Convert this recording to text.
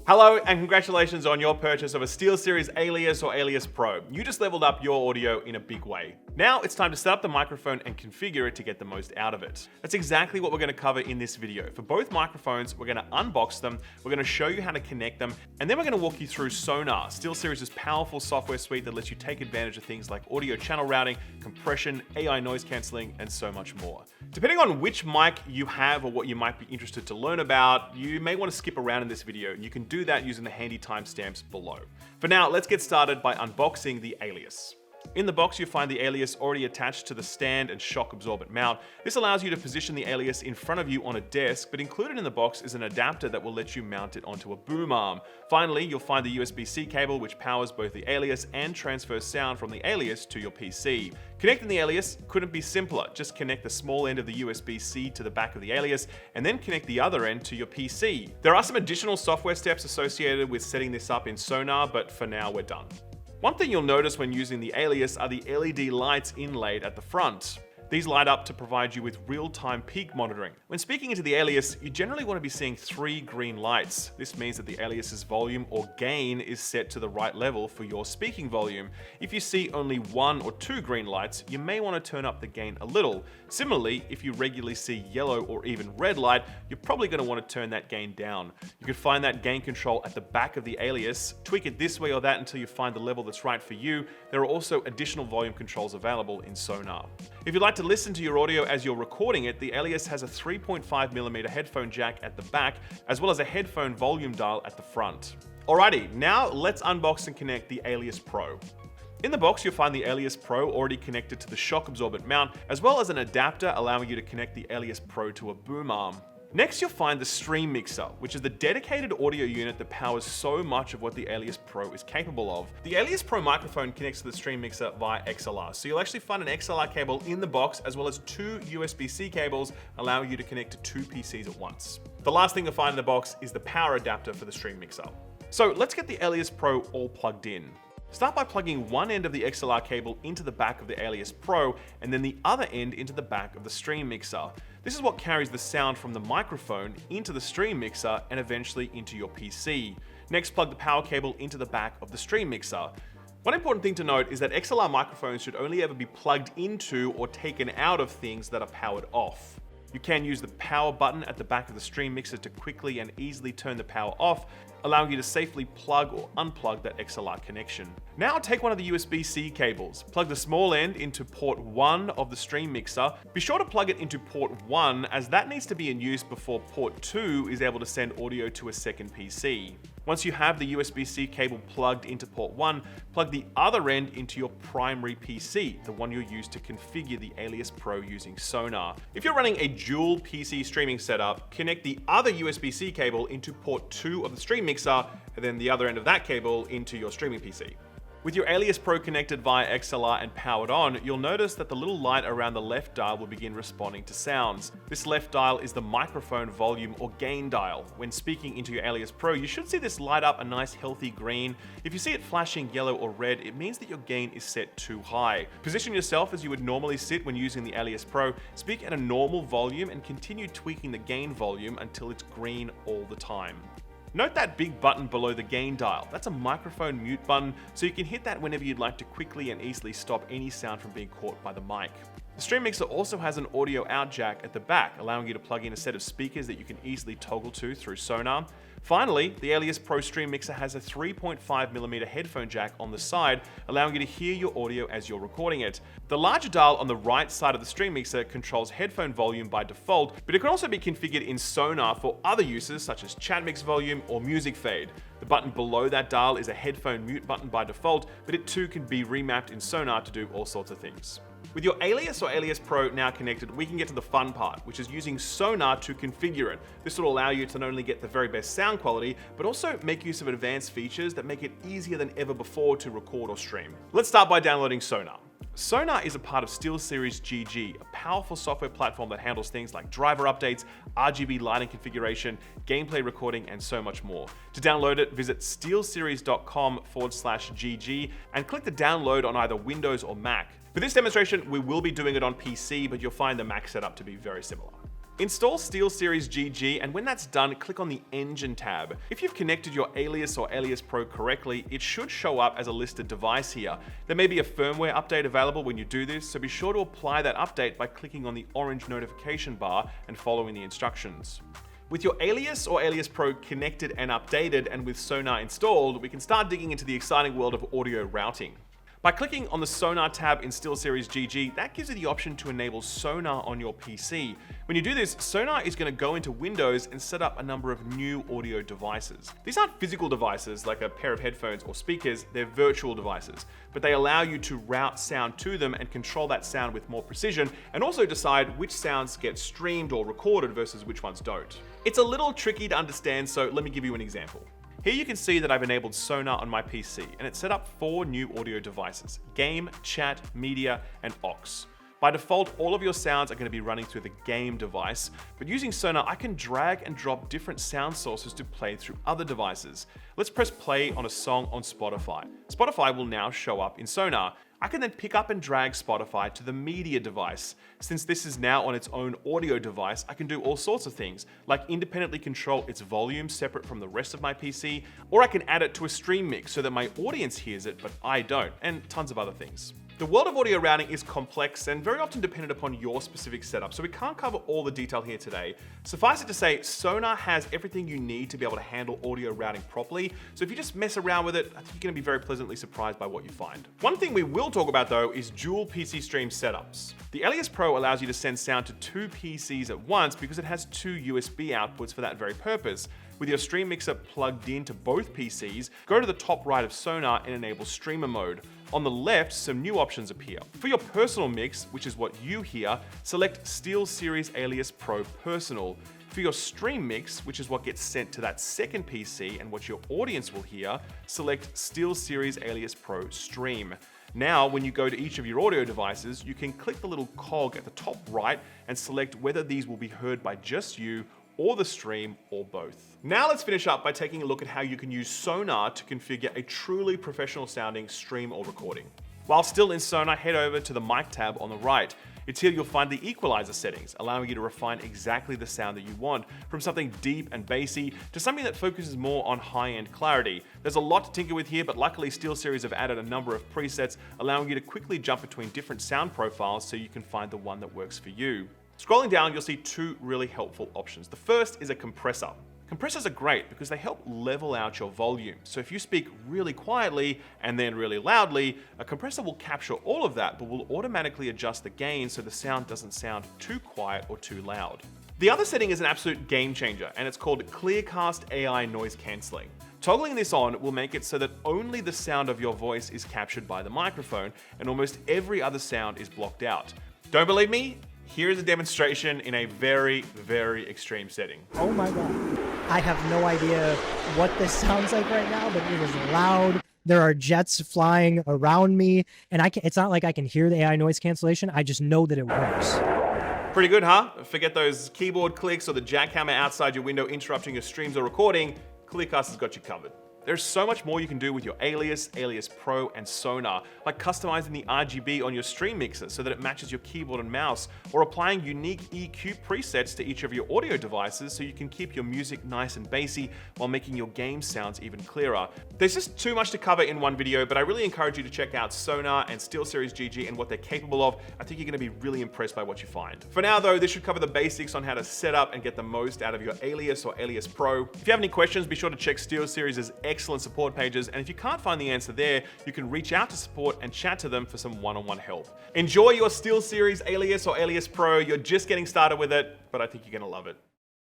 Hello and congratulations on your purchase of a SteelSeries Alias or Alias Pro. You just leveled up your audio in a big way. Now it's time to set up the microphone and configure it to get the most out of it. That's exactly what we're going to cover in this video. For both microphones, we're going to unbox them, we're going to show you how to connect them, and then we're going to walk you through Sonar, SteelSeries' powerful software suite that lets you take advantage of things like audio channel routing, compression, AI noise cancelling, and so much more. Depending on which mic you have or what you might be interested to learn about, you may want to skip around in this video. You can do that using the handy timestamps below. For now, let's get started by unboxing the Alias. In the box, you'll find the Alias already attached to the stand and shock absorbent mount. This allows you to position the Alias in front of you on a desk, but included in the box is an adapter that will let you mount it onto a boom arm. Finally, you'll find the USB-C cable which powers both the Alias and transfers sound from the Alias to your PC. Connecting the Alias couldn't be simpler. Just connect the small end of the USB-C to the back of the Alias and then connect the other end to your PC. There are some additional software steps associated with setting this up in Sonar, but for now we're done. One thing you'll notice when using the Alias are the LED lights inlaid at the front. These light up to provide you with real-time peak monitoring. When speaking into the Alias, you generally want to be seeing 3 green lights. This means that the Alias's volume or gain is set to the right level for your speaking volume. If you see only 1 or 2 green lights, you may want to turn up the gain a little. Similarly, if you regularly see yellow or even red light, you're probably going to want to turn that gain down. You can find that gain control at the back of the Alias, tweak it this way or that until you find the level that's right for you. There are also additional volume controls available in Sonar. If you'd like to listen to your audio as you're recording it, the Alias has a 3.5mm headphone jack at the back, as well as a headphone volume dial at the front. Alrighty, now let's unbox and connect the Alias Pro. In the box, you'll find the Alias Pro already connected to the shock absorbent mount, as well as an adapter allowing you to connect the Alias Pro to a boom arm. Next, you'll find the Stream Mixer, which is the dedicated audio unit that powers so much of what the Alias Pro is capable of. The Alias Pro microphone connects to the Stream Mixer via XLR, so you'll actually find an XLR cable in the box, as well as 2 USB-C cables, allowing you to connect to 2 PCs at once. The last thing you'll find in the box is the power adapter for the Stream Mixer. So let's get the Alias Pro all plugged in. Start by plugging one end of the XLR cable into the back of the Alias Pro and then the other end into the back of the Stream Mixer. This is what carries the sound from the microphone into the Stream Mixer and eventually into your PC. Next, plug the power cable into the back of the Stream Mixer. One important thing to note is that XLR microphones should only ever be plugged into or taken out of things that are powered off. You can use the power button at the back of the Stream Mixer to quickly and easily turn the power off, allowing you to safely plug or unplug that XLR connection. Now take one of the USB-C cables, plug the small end into port 1 of the Stream Mixer. Be sure to plug it into port 1 as that needs to be in use before port 2 is able to send audio to a second PC. Once you have the USB-C cable plugged into port 1, plug the other end into your primary PC, the one you'll use to configure the Alias Pro using Sonar. If you're running a dual PC streaming setup, connect the other USB-C cable into port 2 of the Stream Mixer, and then the other end of that cable into your streaming PC. With your Alias Pro connected via XLR and powered on, you'll notice that the little light around the left dial will begin responding to sounds. This left dial is the microphone volume or gain dial. When speaking into your Alias Pro, you should see this light up a nice healthy green. If you see it flashing yellow or red, it means that your gain is set too high. Position yourself as you would normally sit when using the Alias Pro, speak at a normal volume and continue tweaking the gain volume until it's green all the time. Note that big button below the gain dial. That's a microphone mute button, so you can hit that whenever you'd like to quickly and easily stop any sound from being caught by the mic. The Stream Mixer also has an audio out jack at the back, allowing you to plug in a set of speakers that you can easily toggle to through Sonar. Finally, the Alias Pro Stream Mixer has a 3.5mm headphone jack on the side, allowing you to hear your audio as you're recording it. The larger dial on the right side of the Stream Mixer controls headphone volume by default, but it can also be configured in Sonar for other uses such as chat mix volume or music fade. The button below that dial is a headphone mute button by default, but it too can be remapped in Sonar to do all sorts of things. With your Alias or Alias Pro now connected, we can get to the fun part, which is using Sonar to configure it. This will allow you to not only get the very best sound quality, but also make use of advanced features that make it easier than ever before to record or stream. Let's start by downloading Sonar. Sonar is a part of SteelSeries GG, a powerful software platform that handles things like driver updates, RGB lighting configuration, gameplay recording, and so much more. To download it, visit steelseries.com/GG and click the download on either Windows or Mac. For this demonstration, we will be doing it on PC, but you'll find the Mac setup to be very similar. Install SteelSeries GG, and when that's done, click on the Engine tab. If you've connected your Alias or Alias Pro correctly, it should show up as a listed device here. There may be a firmware update available when you do this, so be sure to apply that update by clicking on the orange notification bar and following the instructions. With your Alias or Alias Pro connected and updated, and with Sonar installed, we can start digging into the exciting world of audio routing. By clicking on the Sonar tab in SteelSeries GG, that gives you the option to enable Sonar on your PC. When you do this, Sonar is going to go into Windows and set up a number of new audio devices. These aren't physical devices like a pair of headphones or speakers, they're virtual devices, but they allow you to route sound to them and control that sound with more precision, and also decide which sounds get streamed or recorded versus which ones don't. It's a little tricky to understand, so let me give you an example. Here you can see that I've enabled Sonar on my PC, and it's set up 4 new audio devices: Game, Chat, Media, and Aux. By default, all of your sounds are going to be running through the Game device, but using Sonar, I can drag and drop different sound sources to play through other devices. Let's press play on a song on Spotify. Spotify will now show up in Sonar. I can then pick up and drag Spotify to the Media device. Since this is now on its own audio device, I can do all sorts of things, like independently control its volume separate from the rest of my PC, or I can add it to a stream mix so that my audience hears it, but I don't, and tons of other things. The world of audio routing is complex and very often dependent upon your specific setup, so we can't cover all the detail here today. Suffice it to say, Sonar has everything you need to be able to handle audio routing properly, so if you just mess around with it, I think you're going to be very pleasantly surprised by what you find. One thing we will talk about though is dual PC stream setups. The Alias Pro allows you to send sound to 2 PCs at once because it has 2 USB outputs for that very purpose. With your stream mixer plugged into both PCs, go to the top right of Sonar and enable streamer mode. On the left, some new options appear. For your personal mix, which is what you hear, select SteelSeries Alias Pro Personal. For your stream mix, which is what gets sent to that second PC and what your audience will hear, select SteelSeries Alias Pro Stream. Now, when you go to each of your audio devices, you can click the little cog at the top right and select whether these will be heard by just you, or the stream, or both. Now let's finish up by taking a look at how you can use Sonar to configure a truly professional sounding stream or recording. While still in Sonar, head over to the mic tab on the right. It's here you'll find the equalizer settings, allowing you to refine exactly the sound that you want, from something deep and bassy to something that focuses more on high-end clarity. There's a lot to tinker with here, but luckily SteelSeries have added a number of presets, allowing you to quickly jump between different sound profiles so you can find the one that works for you. Scrolling down, you'll see 2 really helpful options. The first is a compressor. Compressors are great because they help level out your volume. So if you speak really quietly and then really loudly, a compressor will capture all of that, but will automatically adjust the gain so the sound doesn't sound too quiet or too loud. The other setting is an absolute game changer, and it's called ClearCast AI Noise Cancelling. Toggling this on will make it so that only the sound of your voice is captured by the microphone, and almost every other sound is blocked out. Don't believe me? Here is a demonstration in a very, very extreme setting. Oh my God. I have no idea what this sounds like right now, but it is loud. There are jets flying around me, and it's not like I can hear the AI noise cancellation. I just know that it works. Pretty good, huh? Forget those keyboard clicks or the jackhammer outside your window interrupting your streams or recording. ClearCast has got you covered. There's so much more you can do with your Alias, Alias Pro, and Sonar, like customizing the RGB on your stream mixer so that it matches your keyboard and mouse, or applying unique EQ presets to each of your audio devices so you can keep your music nice and bassy while making your game sounds even clearer. There's just too much to cover in one video, but I really encourage you to check out Sonar and SteelSeries GG and what they're capable of. I think you're going to be really impressed by what you find. For now though, this should cover the basics on how to set up and get the most out of your Alias or Alias Pro. If you have any questions, be sure to check SteelSeries' excellent support pages, and if you can't find the answer there, you can reach out to support and chat to them for some one-on-one help. Enjoy your SteelSeries Alias or Alias Pro. You're just getting started with it, but I think you're going to love it.